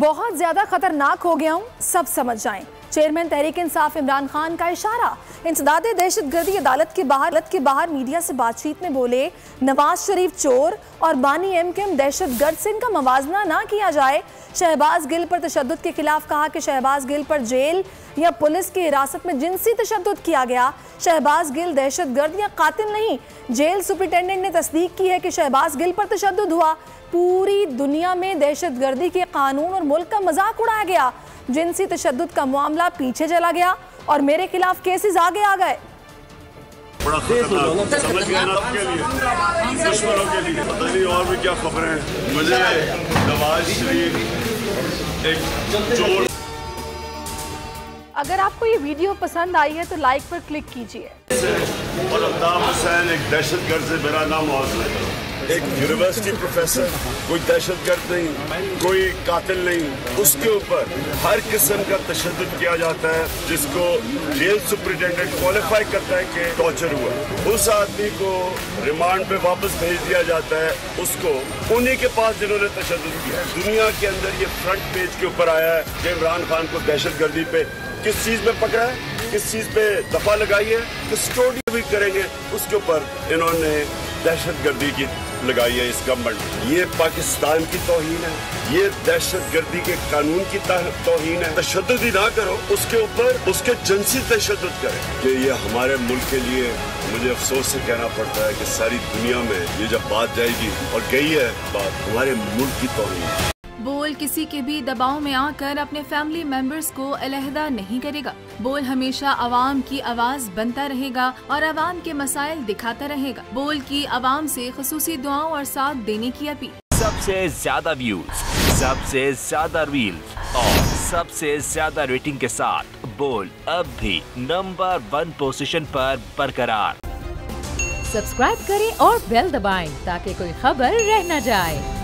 बहुत ज्यादा खतरनाक हो गया हूँ, सब समझ जाएं। चेयरमैन तहरीक इंसाफ इमरान खान का इशारा। इंसदाद दहशतगर्दी अदालत के बाहर मीडिया से बातचीत में बोले, नवाज शरीफ चोर और बानी एमकेएम दहशतगर्द से इनका मवाजना ना किया जाए। शहबाज गिल पर तशद्दुद के खिलाफ कहा कि शहबाज गिल पर जेल या पुलिस की हिरासत में जिनसी तशद्दुद किया गया। शहबाज गिल दहशतगर्द या कातिल नहीं। जेल सुपरिटेंडेंट ने तस्दीक की है कि शहबाज गिल पर तशद्दुद हुआ। पूरी दुनिया में दहशतगर्दी के कानून और मुल्क का मजाक उड़ाया गया। जिनसी तशद्दुद का मामला पीछे चला गया और मेरे खिलाफ केसेस आगे आ गए। बड़ा समझ गए ना आपके लिए, दुश्मनों के लिए। पता नहीं और भी क्या खबरें हैं। मुझे नवाज शरीफ एक चोर। अगर आपको ये वीडियो पसंद आई है तो लाइक पर क्लिक कीजिए। और अल्ताफ हुसैन एक दहशतगर्द से मेरा नाम मौजूद है। एक यूनिवर्सिटी प्रोफेसर, कोई दहशतगर्द नहीं, कोई कातिल नहीं, उसके ऊपर हर किस्म का तशद्दुद किया जाता है जिसको जेल सुपरिटेंडेंट क्वालिफाई करता है कि टॉर्चर हुआ। उस आदमी को रिमांड पे वापस भेज दिया जाता है, उसको उन्हीं के पास जिन्होंने तशद्दुद किया। दुनिया के अंदर ये फ्रंट पेज के ऊपर आया है कि इमरान खान को दहशतगर्दी पे किस चीज में पकड़ा है, किस चीज पे दफा लगाई है, कस्टोडी भी करेंगे, उसके ऊपर इन्होंने दहशतगर्दी की लगाई है इस गवर्नमेंट। ये पाकिस्तान की तौहीन है, ये दहशतगर्दी के कानून की तौहीन है। तशद्दुद ही ना करो, उसके ऊपर उसके जिनसी तशद्दुद करें। कि ये हमारे मुल्क के लिए मुझे अफसोस से कहना पड़ता है कि सारी दुनिया में ये जब बात जाएगी और गई है बात, हमारे मुल्क की तौहीन है। बोल किसी के भी दबाव में आकर अपने फैमिली मेंबर्स को अलहदा नहीं करेगा। बोल हमेशा आवाम की आवाज बनता रहेगा और आवाम के मसाइल दिखाता रहेगा। बोल की आवाम से खुसूसी दुआओं और साथ देने की अपील। सबसे ज्यादा व्यूज, सबसे ज्यादा रील्स और सबसे ज्यादा रेटिंग के साथ बोल अब भी नंबर 1 पोजीशन पर बरकरार। सब्सक्राइब करें और बेल दबाएं ताकि कोई खबर रह न जाए।